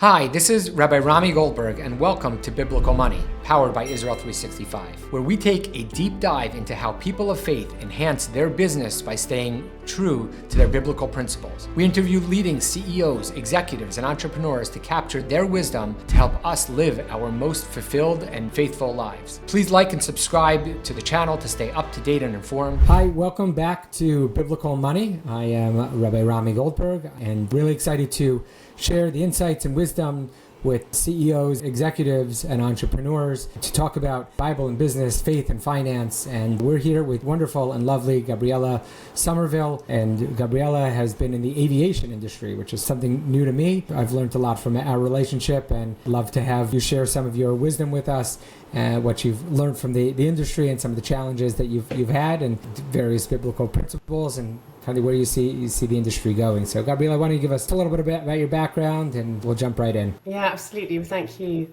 Hi, this is Rabbi Rami Goldberg, and welcome to Biblical Money, powered by Israel 365, where we take a deep dive into how people of faith enhance their business by staying true to their biblical principles. We interview leading CEOs, executives, and entrepreneurs to capture their wisdom to help us live our most fulfilled and faithful lives. Please like and subscribe to the channel to stay up to date and informed. Hi, welcome back to Biblical Money. I am Rabbi Rami Goldberg, and really excited to share the insights and wisdom with CEOs, executives, and entrepreneurs to talk about Bible and business, faith and finance. And we're here with wonderful and lovely Gabriella Somerville. And Gabriella has been in the aviation industry, which is something new to me. I've learned a lot from our relationship and love to have you share some of your wisdom with us, what you've learned from the industry and some of the challenges that you've had and various biblical principles and kind of where you see the industry going. So Gabriella, why don't you give us a little bit about your background and we'll jump right in. Yeah, absolutely. Well, thank you,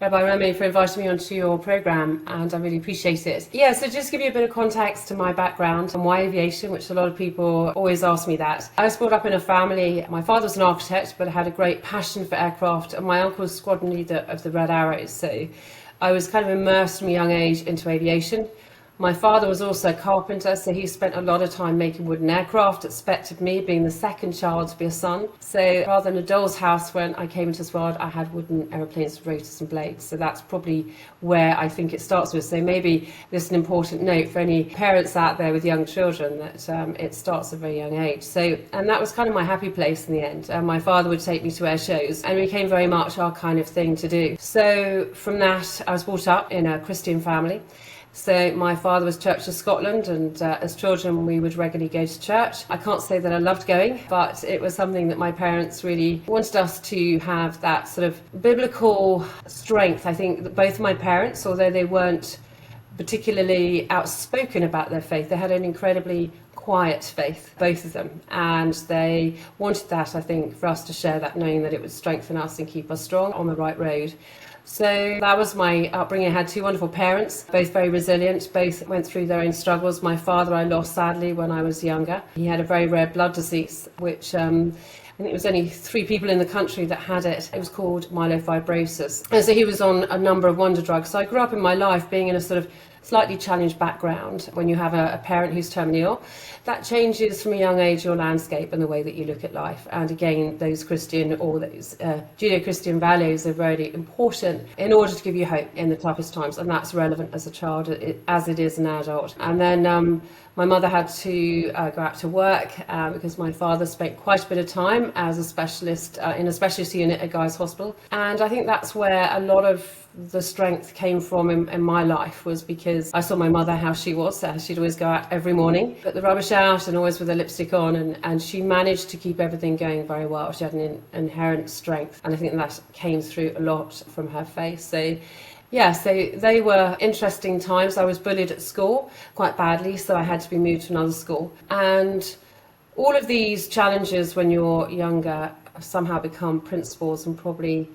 Rabbi Rami, for inviting me onto your program, and I really appreciate it. Yeah, so just to give you a bit of context to my background and why aviation, which a lot of people always ask me that. I was brought up in a family. My father was an architect, but had a great passion for aircraft, and my uncle was squadron leader of the Red Arrows. So I was kind of immersed from a young age into aviation. My father was also a carpenter, so he spent a lot of time making wooden aircraft, expected me, being the second child, to be a son. So rather than a doll's house, when I came into this world, I had wooden aeroplanes with rotors and blades. So that's probably where I think it starts with. So maybe this is an important note for any parents out there with young children, that it starts at a very young age. So, and that was kind of my happy place in the end. My father would take me to air shows, and it became very much our kind of thing to do. So from that, I was brought up in a Christian family. So my father was Church of Scotland, and as children we would regularly go to church. I can't say that I loved going, but it was something that my parents really wanted us to have, that sort of biblical strength. I think that both my parents, although they weren't particularly outspoken about their faith, they had an incredibly quiet faith, both of them, and they wanted that, I think, for us to share that, knowing that it would strengthen us and keep us strong on the right road. So that was my upbringing. I had two wonderful parents, both very resilient, both went through their own struggles. My father I lost sadly when I was younger. He had a very rare blood disease, which I think it was only 3 people in the country that had it. It was called myelofibrosis. And so he was on a number of wonder drugs. So I grew up in my life being in a sort of slightly challenged background. When you have a parent who's terminally ill, that changes from a young age your landscape and the way that you look at life. And again, those Christian or those Judeo-Christian values are very important in order to give you hope in the toughest times. And that's relevant as a child as it is an adult. And then my mother had to go out to work because my father spent quite a bit of time as a specialist in a specialist unit at Guy's Hospital. And I think that's where a lot of the strength came from in my life, was because I saw my mother, how she was. She'd always go out every morning, put the rubbish out and always with her lipstick on, and she managed to keep everything going very well. She had an inherent strength, and I think that came through a lot from her face. So yeah, so they were interesting times. I was bullied at school quite badly, so I had to be moved to another school. And all of these challenges when you're younger somehow become principles and probably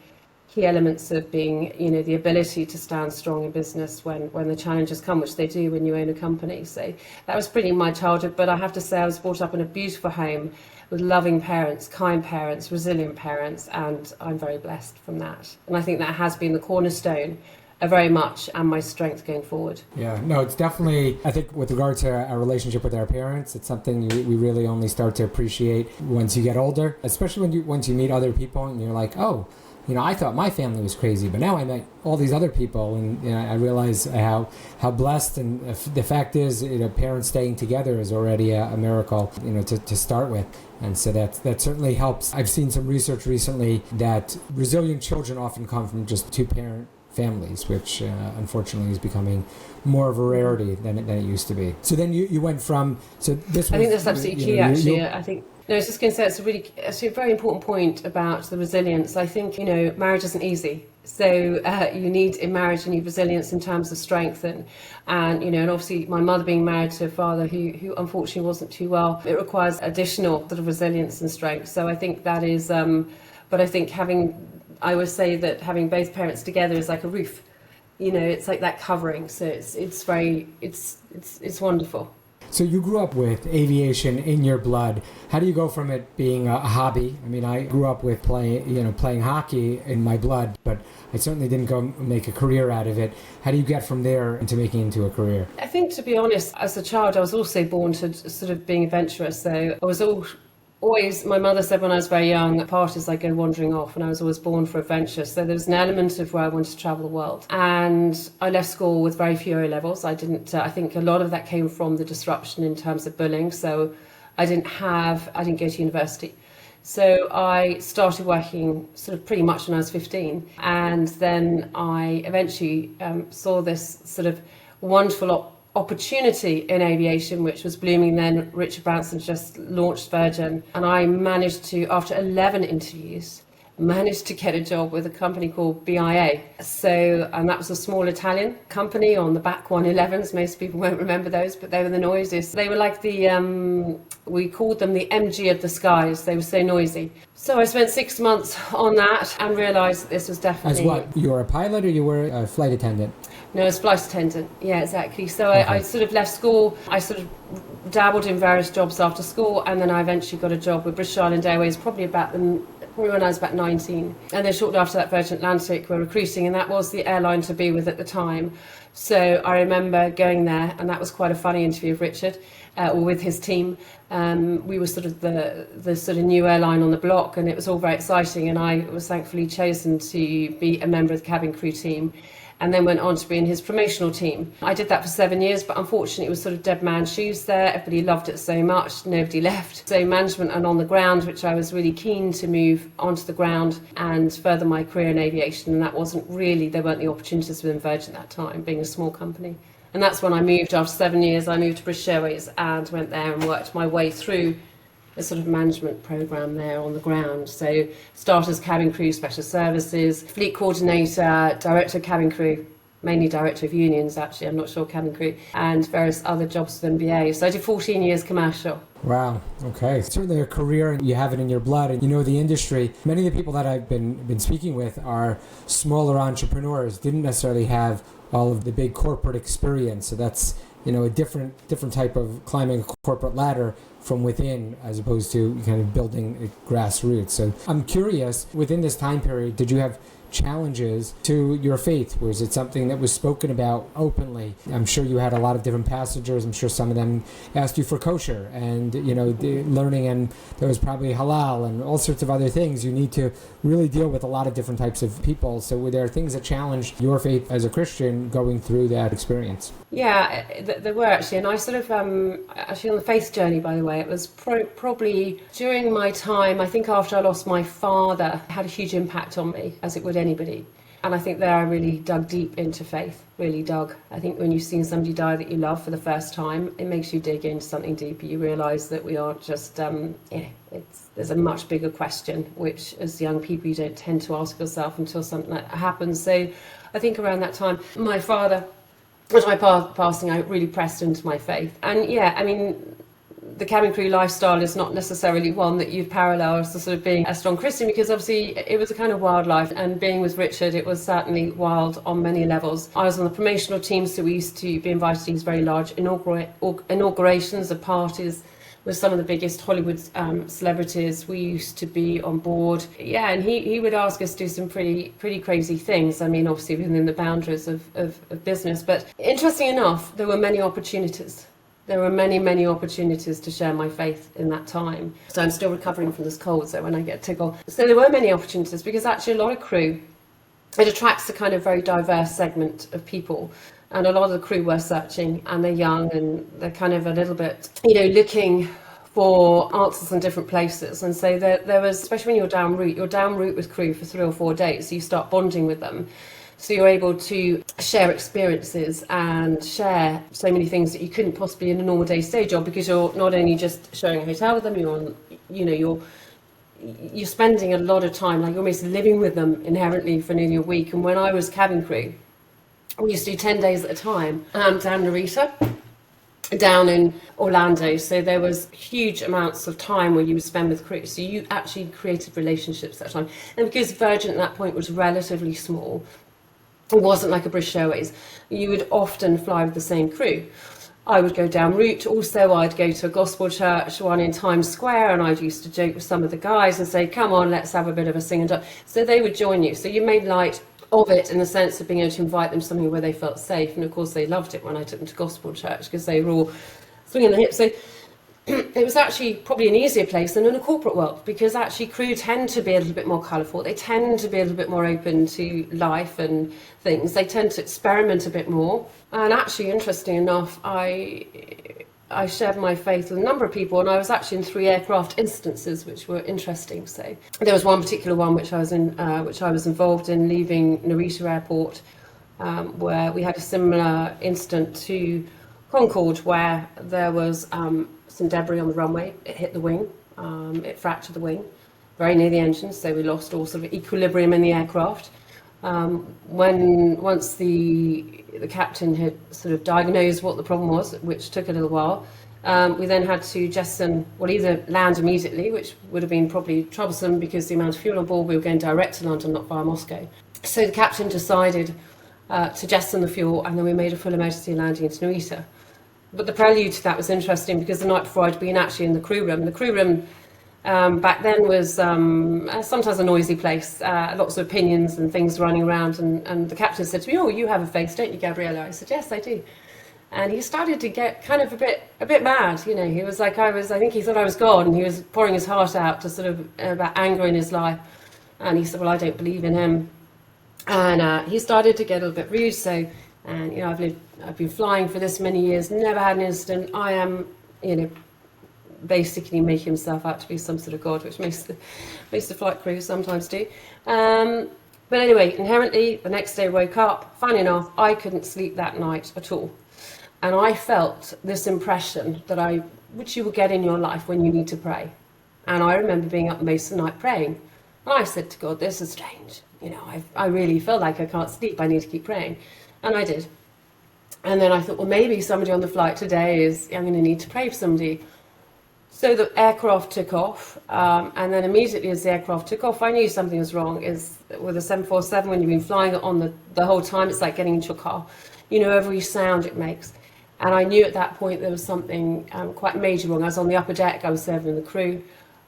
key elements of being, the ability to stand strong in business when the challenges come, which they do when you own a company. So that was pretty my childhood, but I have to say I was brought up in a beautiful home with loving parents, kind parents, resilient parents, and I'm very blessed from that. And I think that has been the cornerstone very much and my strength going forward. Yeah, no, it's definitely, I think with regard to our relationship with our parents, it's something we really only start to appreciate once you get older, especially once you meet other people and you're like, oh, I thought my family was crazy, but now I met all these other people, and I realize how blessed. And the fact is, parents staying together is already a miracle, to start with. And so that certainly helps. I've seen some research recently that resilient children often come from just 2-parent families, which unfortunately is becoming more of a rarity than it used to be. So then you went from, so this was, I think that's absolutely key, actually. I think, no, I was just going to say it's a very important point about the resilience. I think, marriage isn't easy. So you need, in marriage, you need resilience in terms of strength. And obviously my mother being married to a father who unfortunately wasn't too well, it requires additional sort of resilience and strength. So I think that is, but I think I always say that having both parents together is like a roof. It's like that covering. So it's wonderful. So you grew up with aviation in your blood. How do you go from it being a hobby? I mean, I grew up with playing hockey in my blood, but I certainly didn't go make a career out of it. How do you get from there into making it into a career? I think, to be honest, as a child, I was also born to sort of being adventurous. So I was always, my mother said when I was very young, at parties I go wandering off, and I was always born for adventure. So there was an element of where I wanted to travel the world. And I left school with very few A levels. I think a lot of that came from the disruption in terms of bullying. So I didn't go to university. So I started working sort of pretty much when I was 15. And then I eventually saw this sort of wonderful opportunity in aviation, which was blooming then. Richard Branson just launched Virgin, and I managed to, after 11 interviews, get a job with a company called BIA. And that was a small Italian company on the back 111s. Most people won't remember those, but they were the noisiest. They were like we called them the MG of the skies. They were so noisy. So I spent 6 months on that and realised that this was definitely... As what? You were a pilot or you were a flight attendant? No, as flight attendant. Yeah, exactly. So Okay. I sort of left school. I sort of dabbled in various jobs after school, and then I eventually got a job with British Island Airways, probably when I was about 19. And then shortly after that, Virgin Atlantic were recruiting, and that was the airline to be with at the time. So I remember going there, and that was quite a funny interview with Richard, or with his team. We were sort of the sort of new airline on the block, and it was all very exciting, and I was thankfully chosen to be a member of the cabin crew team, and then went on to be in his promotional team. I did that for 7 years, but unfortunately it was sort of dead man's shoes there. Everybody loved it so much, nobody left. So management and on the ground, which I was really keen to move onto the ground and further my career in aviation, and there weren't the opportunities within Virgin at that time, being a small company. And that's when I moved, after 7 years, I moved to British Airways and went there and worked my way through a sort of management program there on the ground. So started as cabin crew, special services, fleet coordinator, director of cabin crew, mainly director of unions actually, I'm not sure cabin crew, and various other jobs with MBA. So I did 14 years commercial. Wow. Okay. Certainly a career, and you have it in your blood, and you know the industry. Many of the people that I've been speaking with are smaller entrepreneurs, didn't necessarily have all of the big corporate experience. So that's, a different type of climbing a corporate ladder from within, as opposed to kind of building grassroots. So I'm curious, within this time period, did you have challenges to your faith? Was it something that was spoken about openly? I'm sure you had a lot of different passengers. I'm sure some of them asked you for kosher and, the learning, and there was probably halal and all sorts of other things. You need to really deal with a lot of different types of people. So were there things that challenged your faith as a Christian going through that experience? Yeah, there were actually, and I sort of, actually on the faith journey, by the way, it was probably during my time, I think after I lost my father, it had a huge impact on me, as it would anybody. And I think there I really dug deep into faith, really dug. I think when you've seen somebody die that you love for the first time, it makes you dig into something deeper. You realise that we aren't just, there's a much bigger question, which as young people you don't tend to ask yourself until something like that happens. So I think around that time, my father, with my passing, I really pressed into my faith. And the cabin crew lifestyle is not necessarily one that you'd parallel as to sort of being a strong Christian, because obviously it was a kind of wild life, and being with Richard, it was certainly wild on many levels. I was on the promotional team, so we used to be invited to these very large inaugurations of parties with some of the biggest Hollywood celebrities. We used to be on board. Yeah, and he would ask us to do some pretty crazy things. I mean, obviously within the boundaries of business. But interesting enough, there were many opportunities. There were many opportunities to share my faith in that time. So I'm still recovering from this cold, so when I get tickle. So there were many opportunities, because actually a lot of crew, it attracts a kind of very diverse segment of people. And a lot of the crew were searching, and they're young, and they're kind of a little bit, looking for answers in different places. And so there was, especially when you're down route with crew for 3 or 4 days, so you start bonding with them. So you're able to share experiences and share so many things that you couldn't possibly in a normal day stage job, because you're not only just sharing a hotel with them, you're spending a lot of time, like you're almost living with them inherently for nearly a week. And when I was cabin crew, we used to do 10 days at a time, down Narita, down in Orlando. So there was huge amounts of time where you would spend with crew. So you actually created relationships at that time. And because Virgin at that point was relatively small, it wasn't like a British Airways, you would often fly with the same crew. I would go down route. Also, I'd go to a gospel church, one in Times Square, and I'd used to joke with some of the guys and say, come on, let's have a bit of a sing and dance. So they would join you. So you made light of it in the sense of being able to invite them to something where they felt safe. And of course, they loved it when I took them to gospel church because they were all swinging their hips. So it was actually probably an easier place than in a corporate world, because actually crew tend to be a little bit more colourful. They tend to be a little bit more open to life and things. They tend to experiment a bit more. And actually, interesting enough, I shared my faith with a number of people, and I was actually in 3 aircraft instances, which were interesting. So there was one particular one which I was involved in leaving Narita Airport, where we had a similar incident to Concorde, where there was some debris on the runway. It hit the wing, it fractured the wing, very near the engine, so we lost all sort of equilibrium in the aircraft. Once the captain had sort of diagnosed what the problem was, which took a little while, we then had to jettison, either land immediately, which would have been probably troublesome because the amount of fuel on board, we were going direct to London, not via Moscow. So the captain decided to jettison the fuel, and then we made a full emergency landing into Narita. But the prelude to that was interesting because the night before I'd been actually in the crew room. The crew room back then was sometimes a noisy place, lots of opinions and things running around. And the captain said to me, "Oh, you have a face, don't you, Gabriella?" I said, "Yes, I do." And he started to get kind of a bit mad. You know, he was like, I think he thought I was gone. And he was pouring his heart out to sort of about anger in his life. And he said, "Well, I don't believe in him." And he started to get a little bit rude. So, and you know, I've been flying for this many years, never had an incident. I am, you know, basically making himself out to be some sort of god, which most of the flight crew sometimes do. But anyway, inherently, the next day I woke up. Funny enough, I couldn't sleep that night at all, and I felt this impression that which you will get in your life when you need to pray. And I remember being up most of the night praying, and I said to God, "This is strange. You know, I really feel like I can't sleep. I need to keep praying," and I did. And then I thought, well, maybe somebody on the flight today I'm going to need to pray for somebody. So the aircraft took off, and then immediately as the aircraft took off, I knew something was wrong. Is with a 747, when you've been flying it on the whole time, it's like getting into your car. You know every sound it makes. And I knew at that point there was something quite major wrong. I was on the upper deck, I was serving the crew,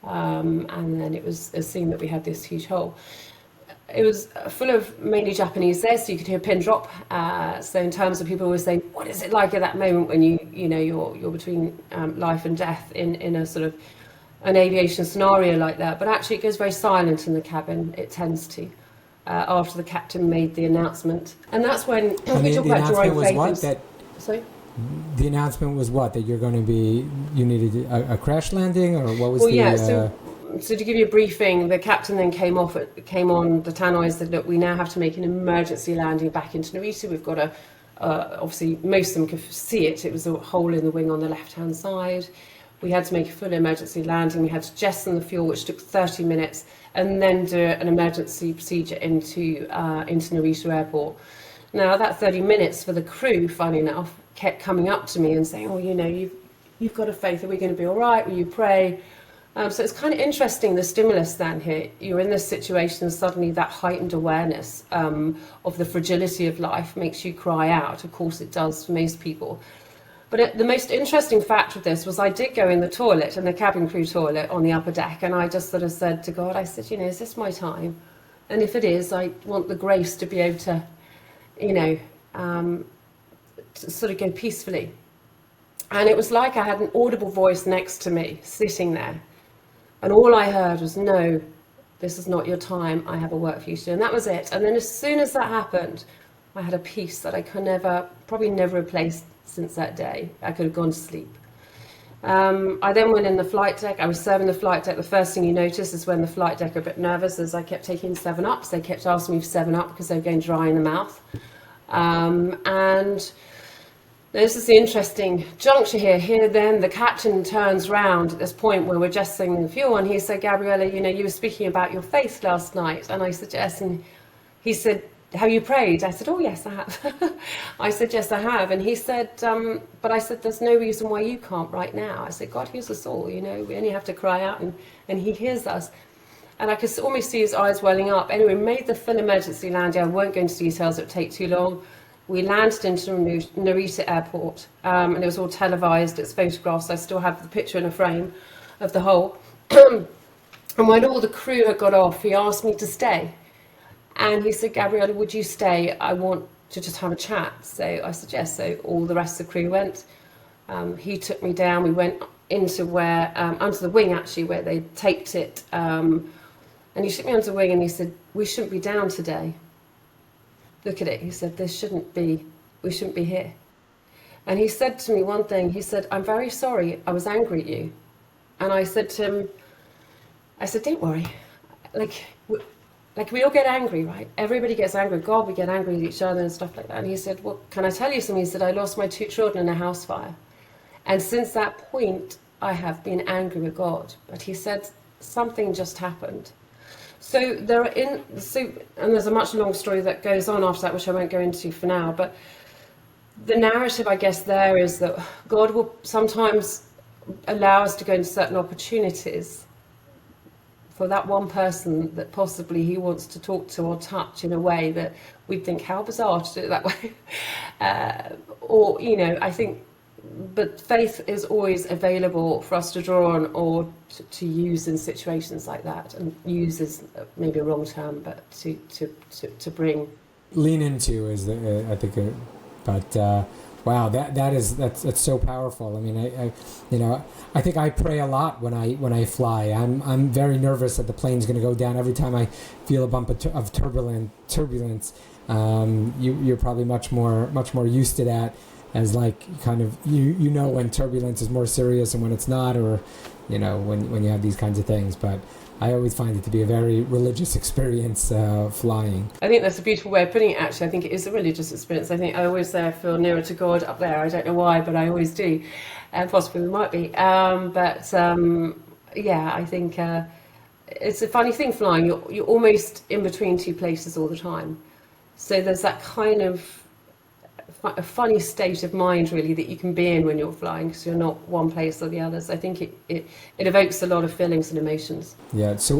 and then it was seen that we had this huge hole. It was full of mainly Japanese there, so you could hear a pin drop. So in terms of people always saying, what is it like at that moment when you're between life and death in a sort of an aviation scenario like that? But actually it goes very silent in the cabin. It tends to after the captain made the announcement, and that's when we talk about drawing faith. Sorry. The announcement was what? That you're going to be, you needed a crash landing, or what was So to give you a briefing, the captain then came on the tannoy and said, "Look, we now have to make an emergency landing back into Narita. We've got obviously most of them could see it. It was a hole in the wing on the left-hand side. We had to make a full emergency landing. We had to jettison the fuel, which took 30 minutes, and then do an emergency procedure into Narita Airport. Now, that 30 minutes for the crew, funny enough, kept coming up to me and saying, "Oh, you know, you've got a faith. Are we going to be all right? Will you pray?" So it's kind of interesting, the stimulus then here. You're in this situation and suddenly that heightened awareness of the fragility of life makes you cry out. Of course it does for most people. But the most interesting fact of this was I did go in the toilet, in the cabin crew toilet on the upper deck, and I just sort of said to God, I said, you know, is this my time? And if it is, I want the grace to be able to, you know, to sort of go peacefully. And it was like I had an audible voice next to me, sitting there. And all I heard was, "No, this is not your time. I have a work for you to do." And that was it. And then as soon as that happened, I had a peace that I could probably never replace since that day. I could have gone to sleep. I then went in the flight deck. I was serving the flight deck. The first thing you notice is when the flight deck are a bit nervous, as I kept taking 7-Ups. They kept asking me for 7-Up because they were going dry in the mouth. And this is the interesting juncture here. Here then the captain turns round at this point where we're just singing the fuel, and he said, "Gabriella, you know, you were speaking about your faith last night." And I said, "Yes." And he said, "Have you prayed?" I said, "Oh, yes, I have." I said, "Yes, I have." And he said, but I said, "There's no reason why you can't right now." I said, "God hears us all, you know, we only have to cry out and he hears us." And I could almost see his eyes welling up. Anyway, made the full emergency landing. I won't go into details, it would take too long. We landed into Narita Airport, and it was all televised. It's photographs. I still have the picture in a frame of the whole. And when all the crew had got off, he asked me to stay. And he said, Gabriella, would you stay? I want to just have a chat. So I said, yes. So all the rest of the crew went. He took me down. We went into where, under the wing actually, where they taped it. And he took me under the wing and he said, we shouldn't be down today. Look at it. He said, we shouldn't be here. And he said to me one thing. He said, I'm very sorry. I was angry at you. And I said to him, don't worry. Like we all get angry, right? Everybody gets angry. God, we get angry at each other and stuff like that. And he said, well, can I tell you something? He said, I lost my 2 children in a house fire. And since that point, I have been angry with God. But he said, something just happened. So and there's a much long story that goes on after that, which I won't go into for now. But the narrative, I guess, there is that God will sometimes allow us to go into certain opportunities for that one person that possibly he wants to talk to or touch in a way that we'd think, how bizarre to do it that way. I think, but faith is always available for us to draw on or to use in situations like that. And use is maybe a wrong term, but to bring. Lean into is, I think, wow, that's so powerful. I mean, I think I pray a lot when I fly. I'm very nervous that the plane's going to go down every time I feel a bump of turbulence. You're probably much more used to that, as like kind of you know when turbulence is more serious and when it's not, or when you have these kinds of things. But I always find it to be a very religious experience, flying. I think that's a beautiful way of putting it, actually. I think it is a religious experience. I think I always say I feel nearer to God up there. I don't know why, but I always do. And possibly we might be. I think it's a funny thing flying. You're almost in between 2 places all the time. So there's that kind of a funny state of mind, really, that you can be in when you're flying, because you're not one place or the other. So I think it evokes a lot of feelings and emotions. Yeah. So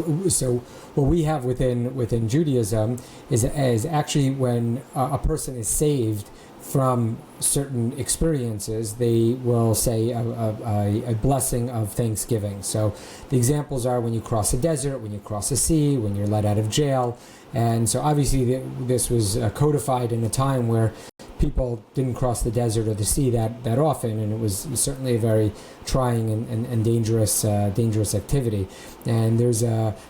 what we have within Judaism is actually when a person is saved from certain experiences, they will say a blessing of thanksgiving. So the examples are when you cross a desert, when you cross a sea, when you're let out of jail. And so obviously this was codified in a time where people didn't cross the desert or the sea that often, and it was certainly a very trying and dangerous activity. And there's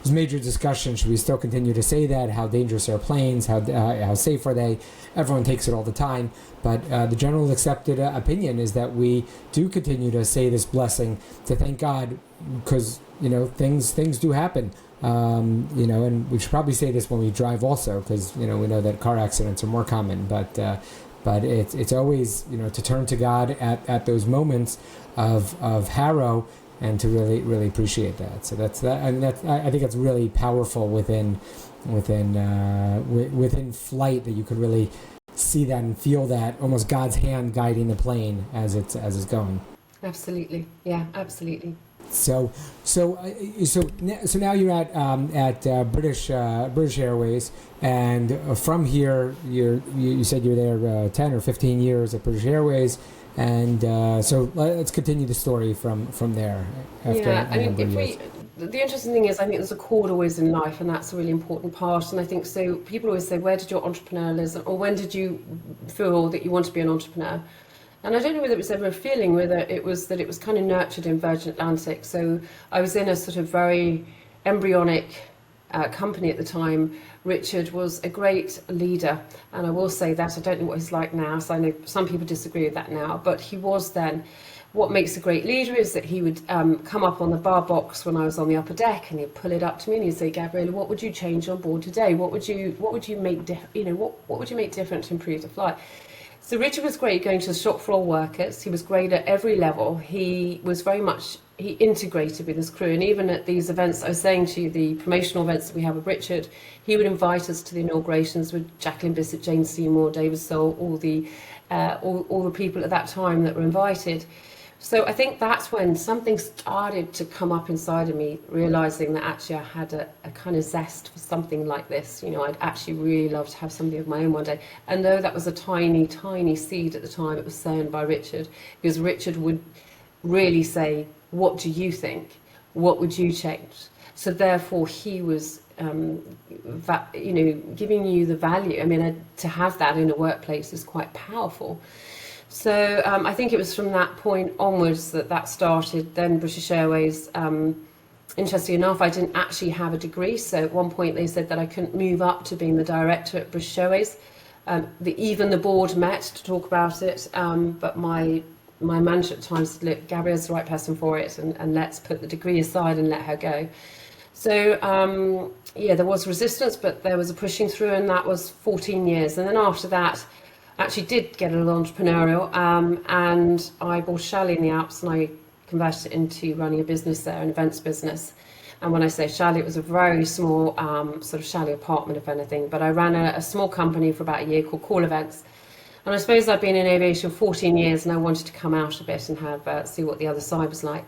major discussion: should we still continue to say that? How dangerous are planes? How safe are they? Everyone takes it all the time, but the general accepted opinion is that we do continue to say this blessing to thank God, because things do happen. And we should probably say this when we drive also, because we know that car accidents are more common, but it's always to turn to God at those moments of harrow, and to really appreciate that. So that's that, and I think that's really powerful within flight, that you could really see that and feel that almost God's hand guiding the plane as it's going. Absolutely, yeah, absolutely. So now you're at British Airways, and from here you said you were there 10 or 15 years at British Airways, and so let's continue the story from there. The interesting thing is, I think there's a chord always in life, and that's a really important part. And I think so. People always say, "Where did your entrepreneurialism, or when did you feel that you want to be an entrepreneur?" And I don't know whether it was ever a feeling, whether it was that it was kind of nurtured in Virgin Atlantic. So I was in a sort of very embryonic company at the time. Richard was a great leader, and I will say that. I don't know what he's like now, so I know some people disagree with that now, but he was then. What makes a great leader is that he would come up on the bar box when I was on the upper deck, and he'd pull it up to me and he'd say, "Gabriella, what would you change on board today? What would you make what would you make different to improve the flight?" So Richard was great going to the shop floor workers. He was great at every level. He integrated with his crew. And even at these events, I was saying to you, the promotional events that we have with Richard, he would invite us to the inaugurations with Jacqueline Bissett, Jane Seymour, David Soul, all the people at that time that were invited. So I think that's when something started to come up inside of me, realizing that actually I had a kind of zest for something like this. You know, I'd actually really love to have something of my own one day. And though that was a tiny, tiny seed at the time, it was sown by Richard, because Richard would really say, what do you think? What would you change? So therefore he was, giving you the value. I mean, to have that in a workplace is quite powerful. So I think it was from that point onwards that started. Then British Airways, interestingly enough, I didn't actually have a degree. So at one point they said that I couldn't move up to being the director at British Airways. Even the board met to talk about it, but my manager at the time said, look, Gabriella's the right person for it, and let's put the degree aside and let her go. So there was resistance, but there was a pushing through, and that was 14 years. And then after that, actually did get a little entrepreneurial, and I bought a chalet in the Alps, and I converted it into running a business there, an events business. And when I say chalet, it was a very small sort of chalet apartment, if anything, but I ran a small company for about a year called Call Events. And I suppose I've been in aviation 14 years, and I wanted to come out a bit and have see what the other side was like.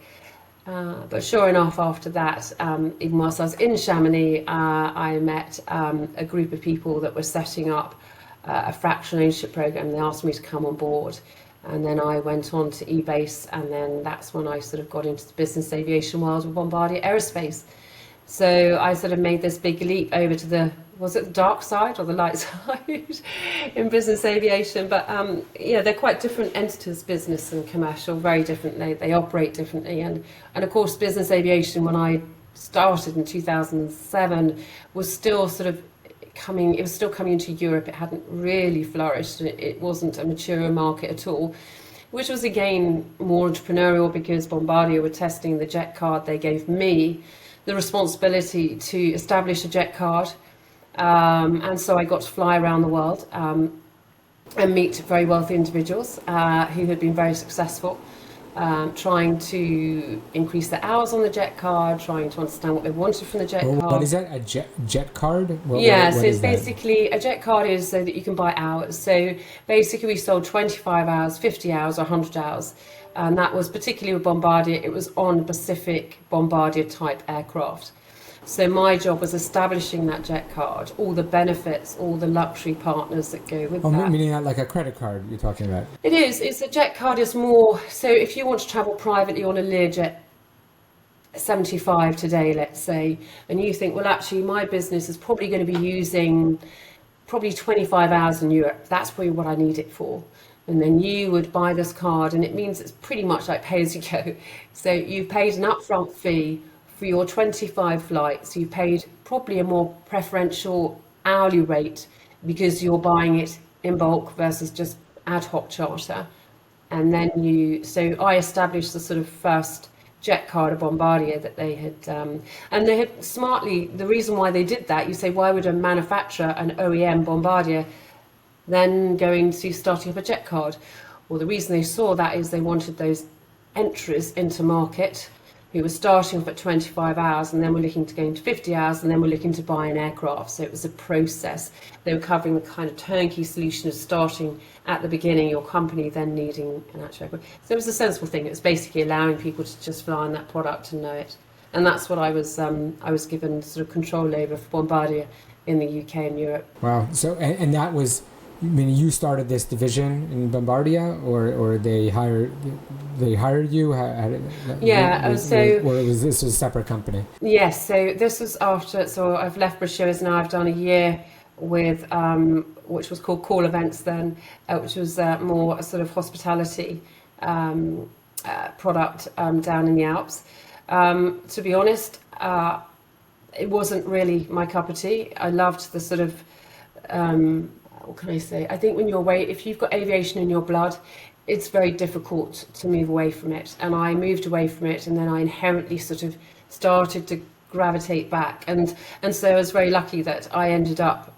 But sure enough, after that, even whilst I was in Chamonix, I met a group of people that were setting up a fractional ownership program. They asked me to come on board, and then I went on to eBase, and then that's when I sort of got into the business aviation world with Bombardier Aerospace. So I sort of made this big leap over to the dark side or the light side in business aviation. But they're quite different entities, business and commercial, very different. They operate differently, and of course business aviation, when I started in 2007, was still sort of coming into Europe. It hadn't really flourished. It wasn't a mature market at all, which was again more entrepreneurial, because Bombardier were testing the jet card. They gave me the responsibility to establish a jet card, and so I got to fly around the world and meet very wealthy individuals who had been very successful, trying to increase their hours on the jet card, trying to understand what they wanted from the jet card. What is that? A jet card? What So it's basically, a jet card is so that you can buy hours. So basically we sold 25 hours, 50 hours, or 100 hours. And that was particularly with Bombardier. It was on Pacific Bombardier type aircraft. So my job was establishing that jet card, all the benefits, all the luxury partners that go with that. Meaning that like a credit card you're talking about? It is. It's a jet card is more. So if you want to travel privately on a Learjet 75 today, let's say, and you think, well, actually, my business is probably going to be using probably 25 hours in Europe. That's probably what I need it for. And then you would buy this card, and it means it's pretty much like pay as you go. So you paid an upfront fee for your 25 flights. You paid probably a more preferential hourly rate because you're buying it in bulk versus just ad hoc charter. And then so I established the sort of first jet card of Bombardier that they had, and they had smartly, the reason why they did that, you say, why would a manufacturer, an OEM Bombardier, then going to starting up a jet card? Well, the reason they saw that is they wanted those entries into market who were starting off at 25 hours and then were looking to go into 50 hours and then were looking to buy an aircraft. So it was a process. They were covering the kind of turnkey solution of starting at the beginning, your company then needing an actual aircraft. So it was a sensible thing. It was basically allowing people to just fly on that product and know it. And that's what I was given sort of control over for Bombardier in the UK and Europe. Wow. So, and that was, I mean, you started this division in Bombardier, or they hired you? This was a separate company? Yes. So this was after. So I've left British Airways now. I've done a year with which was called Call Events then, which was more a sort of hospitality product down in the Alps. To be honest, it wasn't really my cup of tea. I loved the sort of what can I say? I think when you're if you've got aviation in your blood, it's very difficult to move away from it. And I moved away from it, and then I inherently sort of started to gravitate back. And so I was very lucky that I ended up,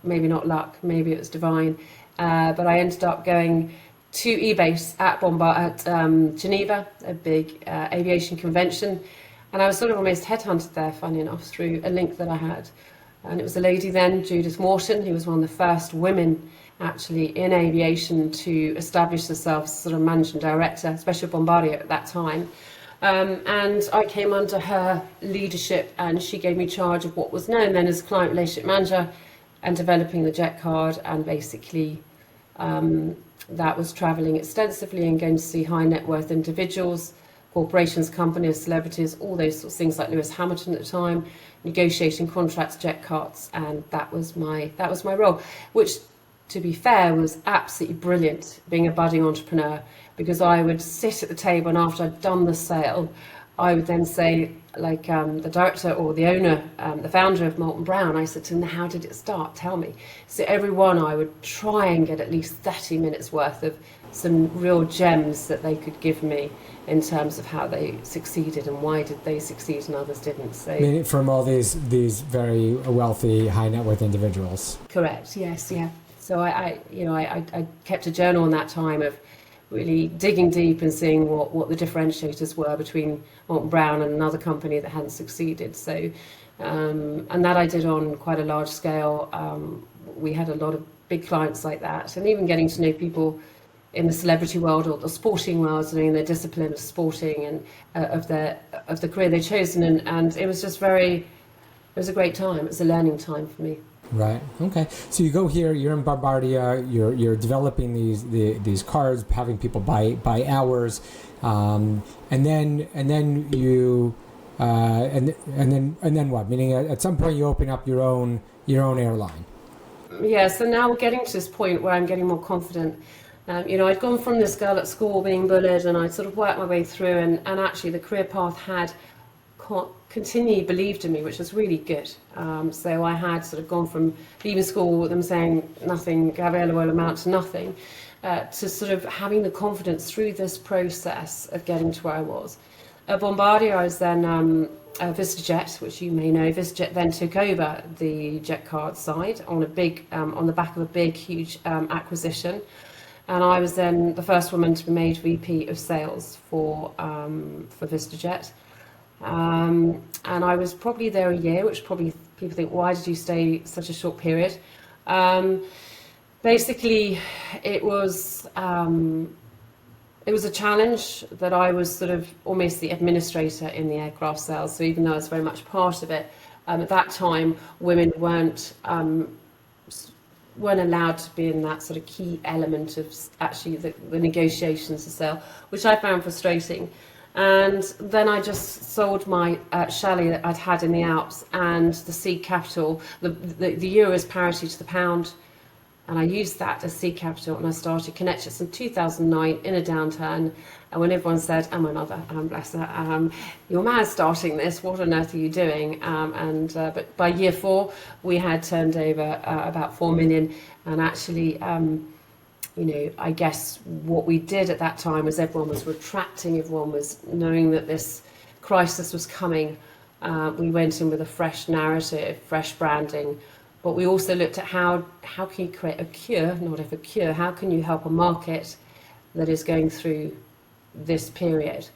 maybe not luck, maybe it was divine, but I ended up going to eBase at Geneva, a big aviation convention. And I was sort of almost headhunted there, funny enough, through a link that I had. And it was a lady then, Judith Morton, who was one of the first women actually in aviation to establish herself as sort of managing director, Special Bombardier at that time. And I came under her leadership, and she gave me charge of what was known then as client relationship manager and developing the jet card. And basically that was traveling extensively and going to see high net worth individuals, corporations, companies, celebrities, all those sorts of things, like Lewis Hamilton at the time, negotiating contracts, jet cards. And that was my role, which, to be fair, was absolutely brilliant, being a budding entrepreneur, because I would sit at the table, and after I'd done the sale, I would then say, like the director or the owner, the founder of Molten Brown, I said to them, how did it start? Tell me. So every one, I would try and get at least 30 minutes worth of some real gems that they could give me in terms of how they succeeded and why did they succeed and others didn't. So from all these very wealthy, high net worth individuals. Correct. Yes. Yeah. So I kept a journal in that time of really digging deep and seeing what the differentiators were between Molten Brown and another company that hadn't succeeded. So, and that I did on quite a large scale. We had a lot of big clients like that, and even getting to know people in the celebrity world or the sporting world, knowing their discipline of sporting and of the career they'd chosen, and it was just it was a great time. It was a learning time for me. Right. Okay. So you go here. You're in Bombardier. You're developing these cards, having people buy hours, and then you and then what? Meaning, at some point you open up your own airline. Yeah. So now we're getting to this point where I'm getting more confident. I'd gone from this girl at school being bullied, and I'd sort of worked my way through, and actually the career path had continually believed in me, which was really good. So I had sort of gone from leaving school with them saying nothing, Gabriella will amount to nothing, to sort of having the confidence through this process of getting to where I was. At Bombardier, I was then VistaJet, which you may know. VistaJet then took over the jet card side on the back of a big, huge acquisition. And I was then the first woman to be made VP of sales for VistaJet. And I was probably there a year, which probably people think, why did you stay such a short period? Basically, it was a challenge that I was sort of almost the administrator in the aircraft sales. So even though I was very much part of it, at that time, women weren't allowed to be in that sort of key element of actually the negotiations of sale, which I found frustrating. And then I just sold my chalet that I'd had in the Alps and the seed capital. The euro is parity to the pound, and I used that as seed capital, and I started Connections in 2009 in a downturn. And when everyone said, "Oh, my mother, bless her, you're mad starting this. What on earth are you doing?" But by year 4, we had turned over about 4 million, and actually. I guess what we did at that time was everyone was retracting, everyone was knowing that this crisis was coming. We went in with a fresh narrative, fresh branding, but we also looked at how can you create a cure, not if a cure, how can you help a market that is going through this period?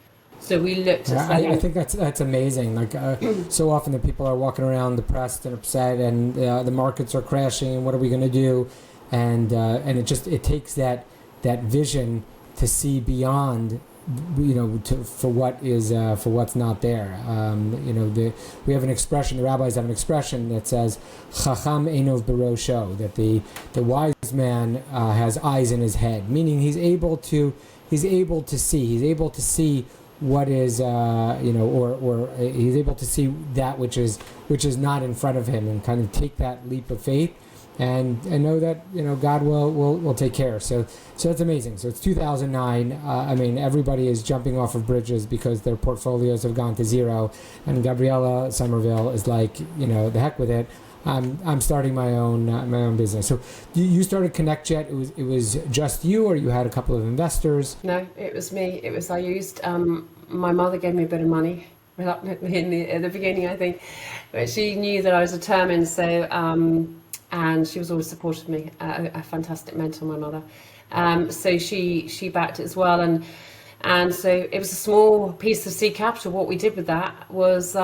So we looked at I think that's amazing. Like so often the people are walking around depressed and upset, and the markets are crashing, and what are we going to do? And it takes that vision to see beyond, for what's not there. We have an expression. The rabbis have an expression that says, "Chacham einov berosho," that the wise man has eyes in his head, meaning he's able to see what is or he's able to see that which is not in front of him, and kind of take that leap of faith. And know that God will take care. So that's amazing. So it's 2009. Everybody is jumping off of bridges because their portfolios have gone to zero, and Gabriella Somerville is like, the heck with it. I'm starting my own business. So you started ConnectJet. It was just you, or you had a couple of investors? No, it was me. I used my mother gave me a bit of money in the beginning, I think, but she knew that I was determined. So. And she was always supportive of me, a fantastic mentor, my mother. So she backed it as well, and so it was a small piece of seed capital. What we did with that was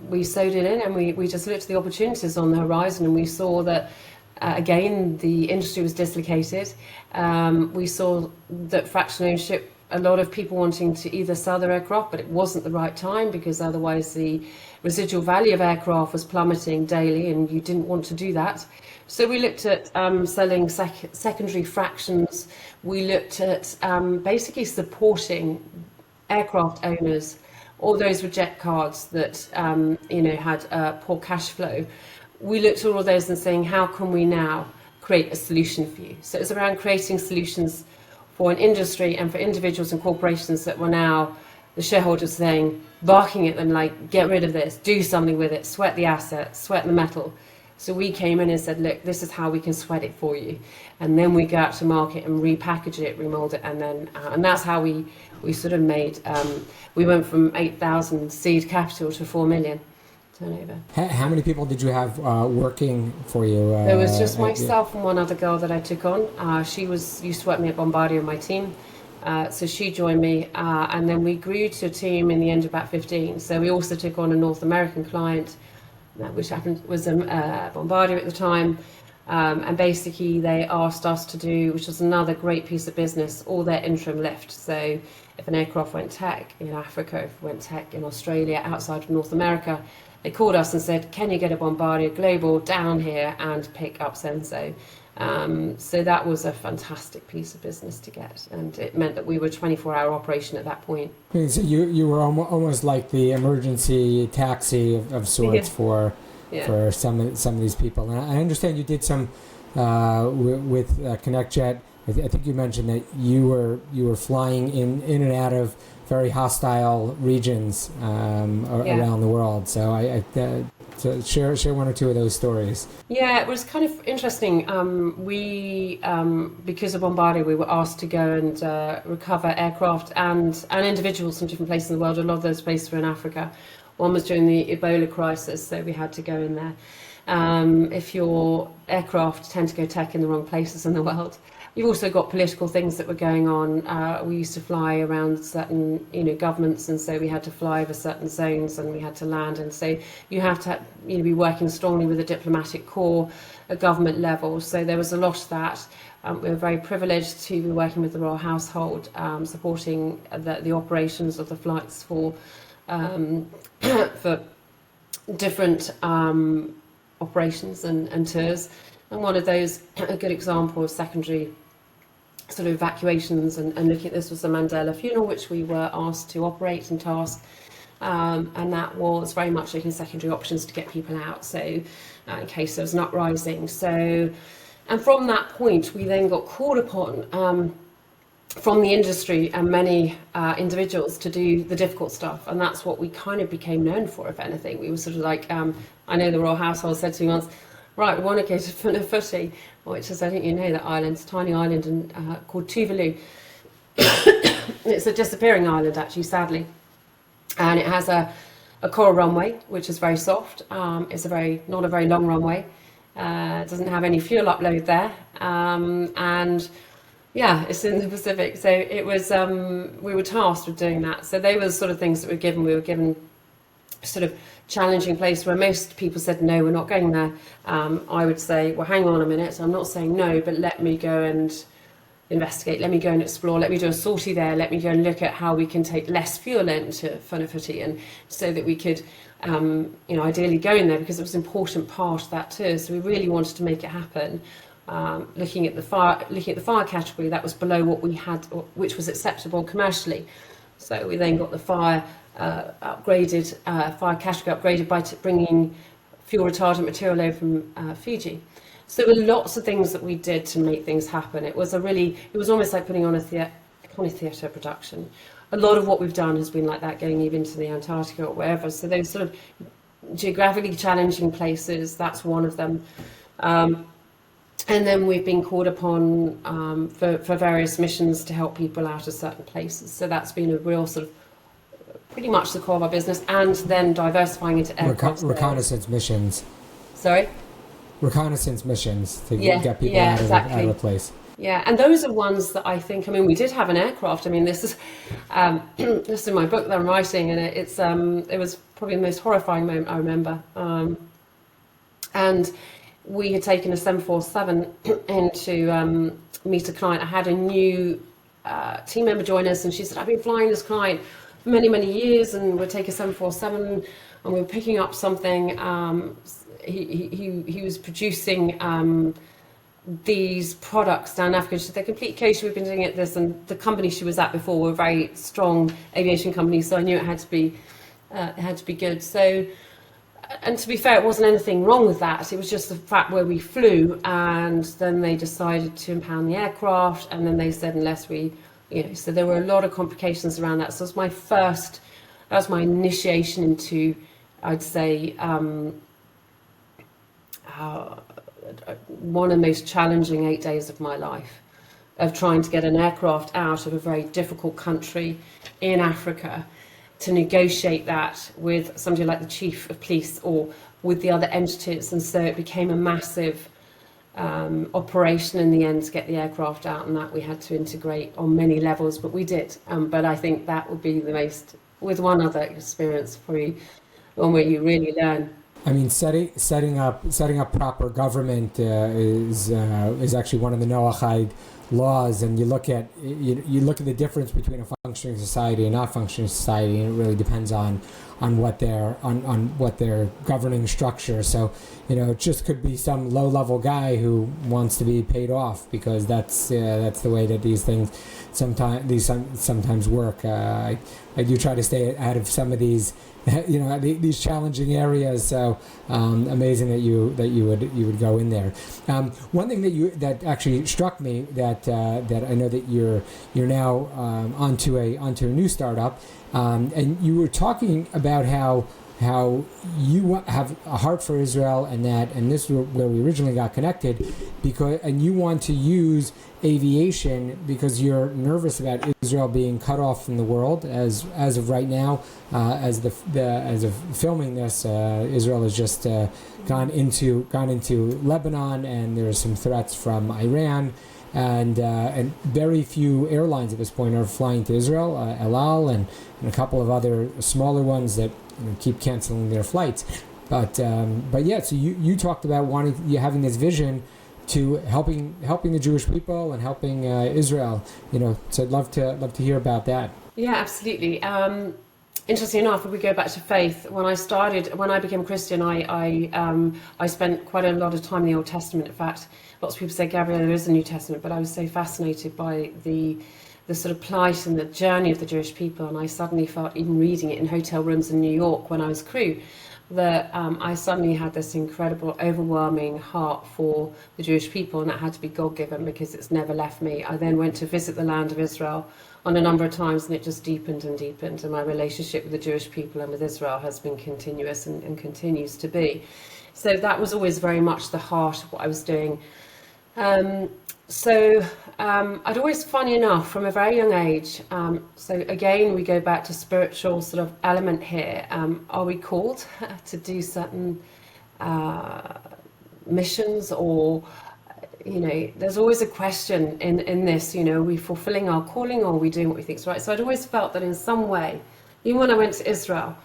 we sewed it in, and we just looked at the opportunities on the horizon, and we saw that Again, the industry was dislocated. We saw that fractional ownership, a lot of people wanting to either sell their aircraft, but it wasn't the right time because otherwise the residual value of aircraft was plummeting daily and you didn't want to do that. So we looked at selling secondary fractions. We looked at basically supporting aircraft owners, all those with jet cards that had poor cash flow. We looked at all of those and saying, how can we now create a solution for you? So it's around creating solutions for an industry and for individuals and corporations that were now the shareholders saying, barking at them like, get rid of this, do something with it, sweat the assets, sweat the metal. So we came in and said, look, this is how we can sweat it for you. And then we go out to market and repackage it, remold it, and then and that's how we sort of made, we went from 8,000 seed capital to 4 million turnover. How many people did you have working for you? There was just myself and one other girl that I took on. She used to work me at Bombardier on my team. So she joined me, and then we grew to a team in the end of about 15. So we also took on a North American client, which was Bombardier at the time. And basically they asked us to do, which was another great piece of business, all their interim lift. So if an aircraft went tech in Africa, if it went tech in Australia, outside of North America, they called us and said, can you get a Bombardier Global down here and pick up so-and-so? So that was a fantastic piece of business to get, and it meant that we were a 24-hour operation at that point. So you were almost like the emergency taxi of sorts for some of these people. And I understand you did some with ConnectJet. I think you mentioned that you were flying in and out of very hostile regions around the world. So so share one or two of those stories. Yeah, it was kind of interesting. We because of Bombardier, we were asked to go and recover aircraft and individuals from different places in the world. A lot of those places were in Africa. One was during the Ebola crisis, so we had to go in there. If your aircraft tend to go tech in the wrong places in the world. You've also got political things that were going on. We used to fly around certain, governments, and so we had to fly over certain zones, and we had to land. And so you have to, be working strongly with a diplomatic corps at government level. So there was a lot of that. We were very privileged to be working with the Royal Household, supporting the operations of the flights for different operations and tours. And one of those, a good example of secondary sort of evacuations and looking at this was the Mandela funeral, which we were asked to operate and task. And that was very much looking at secondary options to get people out. So in case there was an uprising. So, and from that point, we then got called upon from the industry and many individuals to do the difficult stuff. And that's what we kind of became known for, if anything. We were sort of like, I know the Royal Household said to me once, right, we want to go to Funafuti, which is, I think you know that island, it's a tiny island called Tuvalu. It's a disappearing island, actually, sadly. And it has a coral runway, which is very soft. It's not a very long runway. It doesn't have any fuel upload there. And yeah, it's in the Pacific. So it was, we were tasked with doing that. So they were the sort of things that we were given sort of challenging place where most people said, no, we're not going there. I would say, well, hang on a minute. I'm not saying no, but let me go and investigate. Let me go and explore. Let me do a sortie there. Let me go and look at how we can take less fuel into Funafuti, and so that we could, ideally go in there, because it was an important part of that tour. So we really wanted to make it happen. Looking at the fire category, that was below what we had, which was acceptable commercially. So we then got the fire category upgraded by bringing fuel retardant material over from Fiji. So there were lots of things that we did to make things happen. It was almost like putting on a theatre production. A lot of what we've done has been like that, going even to the Antarctica or wherever. So those sort of geographically challenging places, that's one of them. And then we've been called upon for various missions to help people out of certain places. So that's been a real sort of pretty much the core of our business, and then diversifying into aircraft. Reconnaissance missions. Sorry? Reconnaissance missions to get people out of a place. Yeah, and those are ones that I think, we did have an aircraft. This is this is in my book that I'm writing, and it was probably the most horrifying moment I remember. And we had taken a 747 in to meet a client. I had a new team member join us, and she said, I've been flying this client for many, many years, and we'll take a 747, and we were picking up something. He was producing these products down in Africa. She said, they're complete case. We've been doing it this, and the company she was at before were a very strong aviation company, so I knew it had to be good. So, and to be fair, it wasn't anything wrong with that. It was just the fact where we flew, and then they decided to impound the aircraft, and then they said unless we, so there were a lot of complications around that. So it was that was my initiation into, I'd say, one of the most challenging 8 days of my life, of trying to get an aircraft out of a very difficult country in Africa, to negotiate that with somebody like the chief of police or with the other entities. And so it became a massive operation in the end to get the aircraft out, and that we had to integrate on many levels, but we did. But I think that would be the most, with one other experience, probably one where you really learn. I mean, setting up proper government is actually one of the Noahide laws, and you look at the difference between a functioning society and not functioning society, and it really depends on what their governing structure. So it just could be some low-level guy who wants to be paid off, because that's the way that these things sometimes work. I do try to stay out of some of these these challenging areas. So amazing that you would go in there. One thing that actually struck me that I know that you're now onto a new startup, and you were talking about how you have a heart for Israel, and this is where we originally got connected, and you want to use aviation because you're nervous about Israel being cut off from the world. As of right now, as of filming this, Israel has just gone into Lebanon, and there are some threats from Iran, and very few airlines at this point are flying to Israel. El Al and a couple of other smaller ones that keep canceling their flights. But yeah, so you talked about having this vision to helping the Jewish people and helping Israel. So I'd love to hear about that. Yeah, absolutely. Interesting enough, if we go back to faith, when I became Christian, I spent quite a lot of time in the Old Testament. In fact, lots of people say, Gabriella, there is a New Testament, but I was so fascinated by the sort of plight and the journey of the Jewish people, and I suddenly felt, even reading it in hotel rooms in New York when I was crew, that I suddenly had this incredible, overwhelming heart for the Jewish people, and that had to be God-given because it's never left me. I then went to visit the land of Israel on a number of times, and it just deepened and deepened, and my relationship with the Jewish people and with Israel has been continuous and continues to be. So that was always very much the heart of what I was doing. I'd always, funny enough, from a very young age, so again, we go back to spiritual sort of element here. Are we called to do certain missions, or, there's always a question in this, are we fulfilling our calling, or are we doing what we think is right? So I'd always felt that in some way, even when I went to Israel,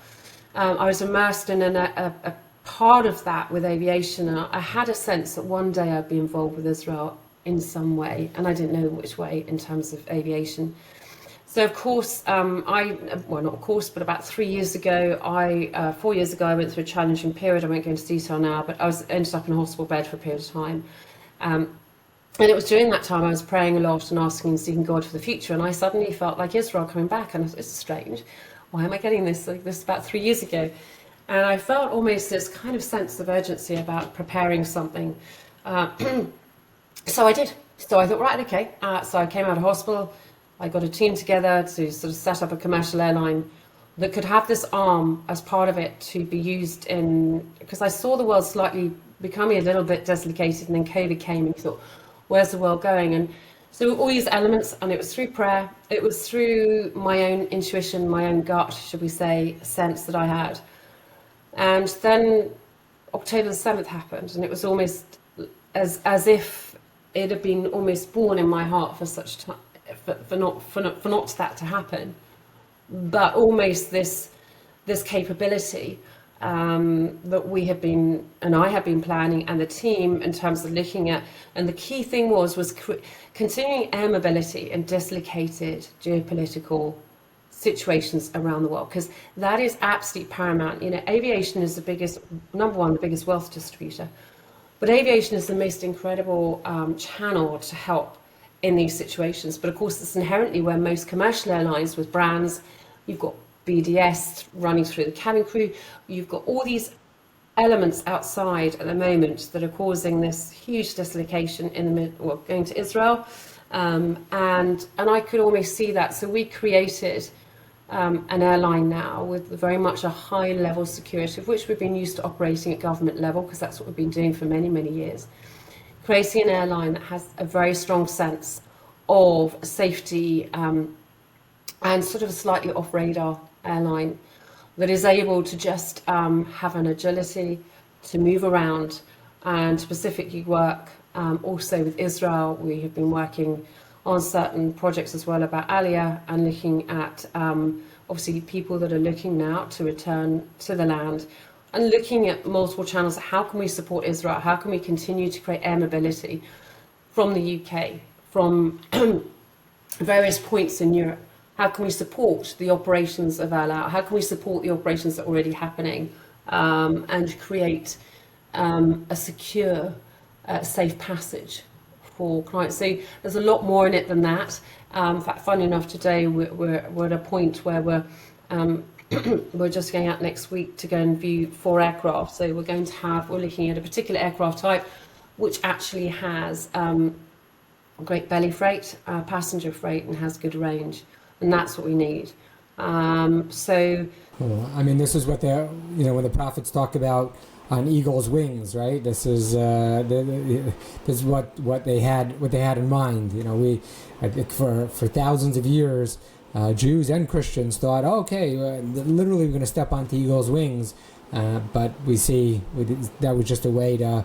I was immersed in a part of that with aviation, and I had a sense that one day I'd be involved with Israel in some way, and I didn't know which way in terms of aviation. So of course, but about 3 years ago, 4 years ago, I went through a challenging period. I won't go into detail now, but I ended up in a hospital bed for a period of time. And it was during that time I was praying a lot and asking and seeking God for the future, and I suddenly felt like Israel coming back, and it's strange. Why am I getting this? Like, this is about 3 years ago. And I felt almost this kind of sense of urgency about preparing something. So I did. So I thought, right, okay. So I came out of hospital. I got a team together to sort of set up a commercial airline that could have this arm as part of it to be used because I saw the world slightly becoming a little bit dislocated, and then COVID came, and you thought, where's the world going? And so all these elements, and it was through prayer, it was through my own intuition, my own gut, should we say, sense that I had. And then October the 7th happened, and it was almost as if it had been almost born in my heart for such time, for not that to happen, but almost this capability. that we have been, and I have been planning, and the team, in terms of looking at, and the key thing was continuing air mobility in dislocated geopolitical situations around the world, because that is absolutely paramount. Aviation is the biggest wealth distributor, but aviation is the most incredible channel to help in these situations. But of course, it's inherently where most commercial airlines with brands, you've got BDS running through the cabin crew, you've got all these elements outside at the moment that are causing this huge dislocation going to Israel, and I could almost see that. So we created an airline now with very much a high level security, of which we've been used to operating at government level, because that's what we've been doing for many, many years. Creating an airline that has a very strong sense of safety, and sort of a slightly off radar airline that is able to just have an agility to move around and specifically work also with Israel. We have been working on certain projects as well about Aliyah, and looking at obviously people that are looking now to return to the land, and looking at multiple channels. How can we support Israel? How can we continue to create air mobility from the UK, from various points in Europe? How can we support the operations of Al Al? How can we support the operations that are already happening, and create a secure, safe passage for clients? So there's a lot more in it than that. In fact, funny enough, today we're at a point where we're just going out next week to go and view 4 aircraft. So we're looking at a particular aircraft type which actually has great belly freight, passenger freight, and has good range. And that's what we need. So, cool. I mean, this is what when the prophets talk about on eagle's wings, right? This is this is what they had in mind. I think for thousands of years, Jews and Christians thought, literally we're going to step onto eagle's wings, but we see that was just a way to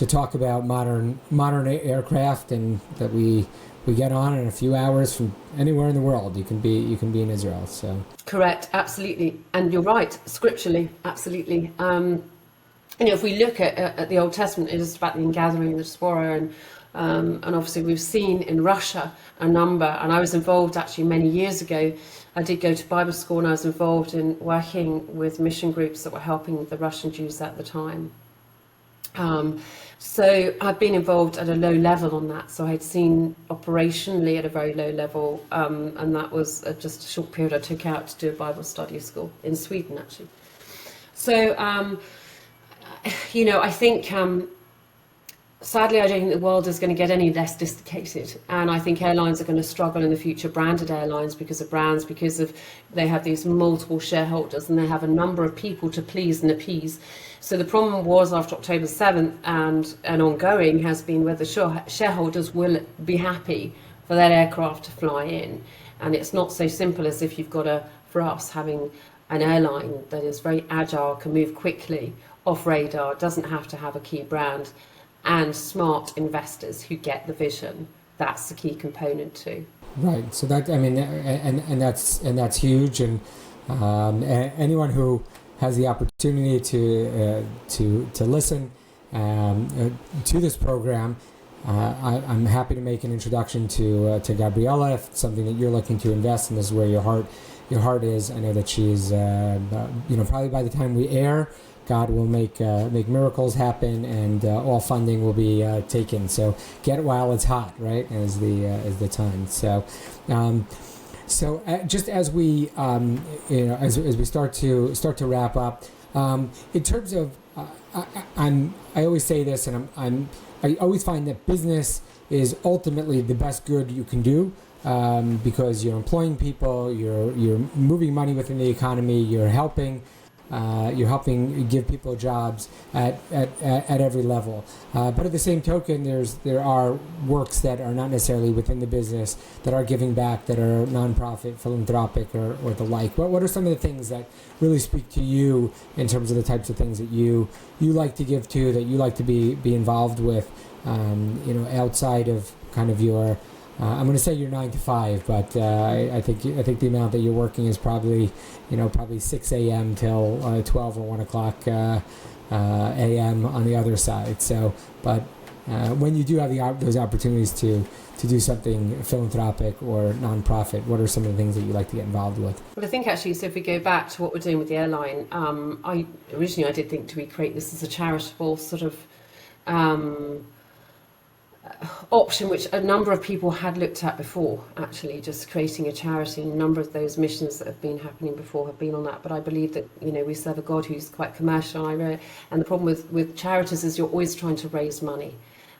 talk about modern aircraft, and that we get on in a few hours from anywhere in the world. You can be in Israel. So correct, absolutely, and you're right. Scripturally, absolutely. If we look at the Old Testament, it is about the ingathering of the diaspora, and obviously we've seen in Russia a number. And I was involved actually many years ago. I did go to Bible school, and I was involved in working with mission groups that were helping the Russian Jews at the time. So I've been involved at a low level on that. So I had seen operationally at a very low level, and that was just a short period I took out to do a Bible study school in Sweden, actually. So, I think, sadly, I don't think the world is going to get any less dislocated. And I think airlines are going to struggle in the future, branded airlines, because of brands, because of they have these multiple shareholders, and they have a number of people to please and appease. So the problem was, after October 7th and ongoing, has been whether shareholders will be happy for that aircraft to fly in. And it's not so simple as if you've got for us, having an airline that is very agile, can move quickly, off radar, doesn't have to have a key brand, and smart investors who get the vision. That's the key component too. Right. So that, I mean, and that's huge. And anyone who has the opportunity to listen to this program, I'm happy to make an introduction to Gabriella if it's something that you're looking to invest in. This is where your heart is. I know that she's probably by the time we air, God will make miracles happen, and all funding will be taken. So get it while it's hot, right? As the time. So just as we as we start to wrap up, in terms of I always say this, and I always find that business is ultimately the best good you can do, because you're employing people, you're moving money within the economy, you're helping give people jobs at every level. But at the same token, there are works that are not necessarily within the business that are giving back, that are nonprofit, philanthropic, or the like. What are some of the things that really speak to you in terms of the types of things that you like to give to, that you like to be involved with, outside of kind of your I'm going to say you're 9 to 5, but I think the amount that you're working is probably 6 a.m. till 12 or 1 o'clock a.m. on the other side. So, but when you do have those opportunities to do something philanthropic or nonprofit, what are some of the things that you like to get involved with? Well, I think actually, so if we go back to what we're doing with the airline, I did think to create this as a charitable sort of option, which a number of people had looked at before, actually, just creating a charity. And a number of those missions that have been happening before have been on that. But I believe that, we serve a God who's quite commercial. And the problem with charities is you're always trying to raise money.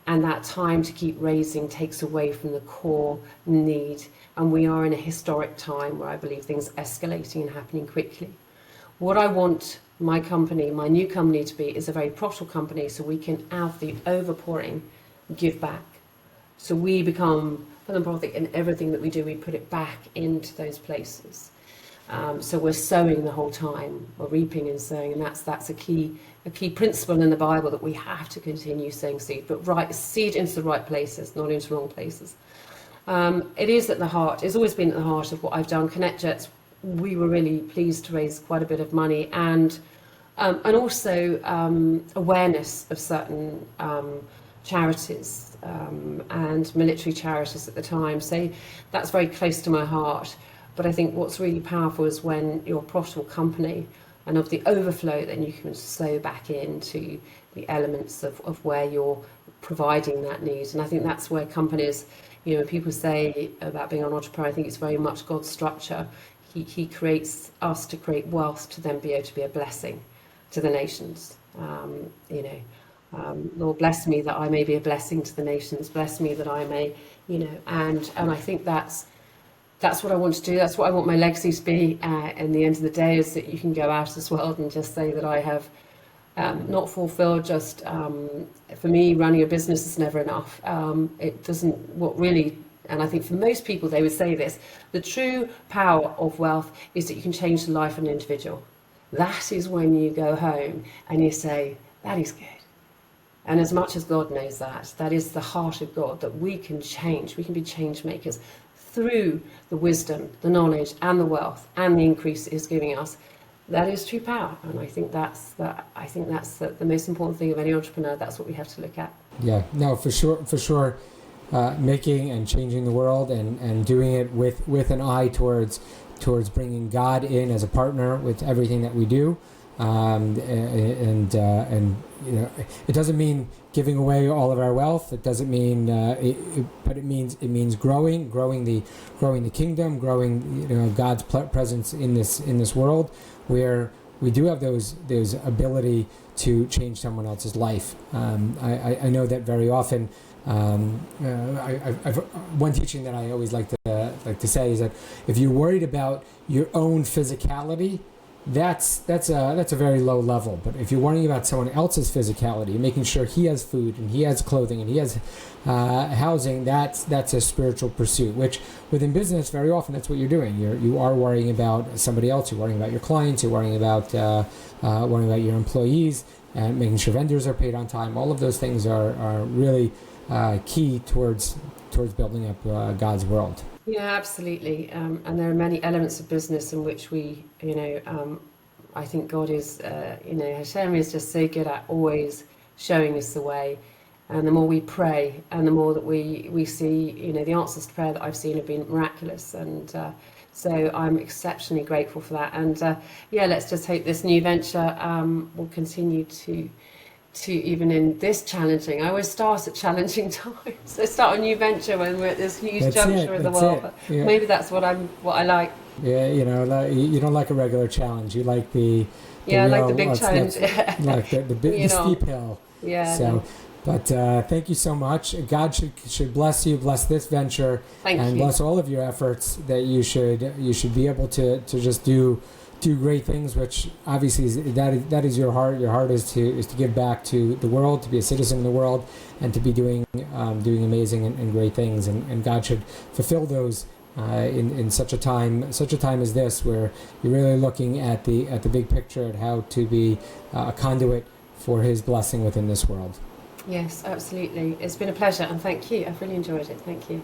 And that time to keep raising takes away from the core need. And we are in a historic time where I believe things are escalating and happening quickly. What I want my new company to be is a very profitable company, so we can, out of the overpouring, give back. So we become philanthropic in everything that we do. We put it back into those places. So we're sowing the whole time. We're reaping and sowing, and that's a key principle in the Bible, that we have to continue sowing seed, but seed into the right places, not into wrong places. It is at the heart. It's always been at the heart of what I've done. ConnectJets, we were really pleased to raise quite a bit of money, and also awareness of certain charities and military charities at the time. So that's very close to my heart. But I think what's really powerful is when you're a profitable company, and of the overflow, then you can sow back into the elements of where you're providing that need. And I think that's where companies, when people say about being an entrepreneur, I think it's very much God's structure. He creates us to create wealth, to then be able to be a blessing to the nations. Lord, bless me that I may be a blessing to the nations. Bless me that I may, and I think that's what I want to do. That's what I want my legacy to be. And the end of the day is that you can go out of this world and just say that I have not fulfilled. Just for me, running a business is never enough. It doesn't. What really, and I think for most people, they would say this: the true power of wealth is that you can change the life of an individual. That is when you go home and you say, that is good. And as much as God knows that is the heart of God, that we can change. We can be change makers through the wisdom, the knowledge, and the wealth, and the increase it is giving us. That is true power, and I think that's the most important thing of any entrepreneur. That's what we have to look at. Yeah, no, for sure. Making and changing the world, and doing it with an eye towards bringing God in as a partner with everything that we do. It doesn't mean giving away all of our wealth. It doesn't mean, but it means growing the kingdom, growing God's presence in this world, where we do have those ability to change someone else's life. I know that very often. I've one teaching that I always like to say is that if you're worried about your own physicality, that's a very low level. But if you're worrying about someone else's physicality, making sure he has food and he has clothing and he has housing, that's a spiritual pursuit. Which within business, very often that's what you're doing. You are worrying about somebody else. You're worrying about your clients. You're worrying about your employees, and making sure vendors are paid on time. All of those things are really key towards building up God's world. Yeah, absolutely. And there are many elements of business in which we, I think God is, Hashem is just so good at always showing us the way. And the more we pray, and the more that we see, the answers to prayer that I've seen have been miraculous. And so I'm exceptionally grateful for that. And let's just hope this new venture will continue to even in this challenging. I always start at challenging times. I start a new venture when we're at this huge juncture of the world. But maybe that's what I like. Yeah, you don't like a regular challenge. You like the I like the big challenge. Like the steep hill. Yeah. So, but thank you so much. God should bless you, bless this venture, and bless all of your efforts. That you should be able to just do great things, which obviously that is your heart. Your heart is to give back to the world, to be a citizen in the world, and to be doing amazing and great things. And God should fulfill those in such a time as this, where you're really looking at the big picture, at how to be a conduit for His blessing within this world. Yes, absolutely. It's been a pleasure, and thank you. I've really enjoyed it. Thank you.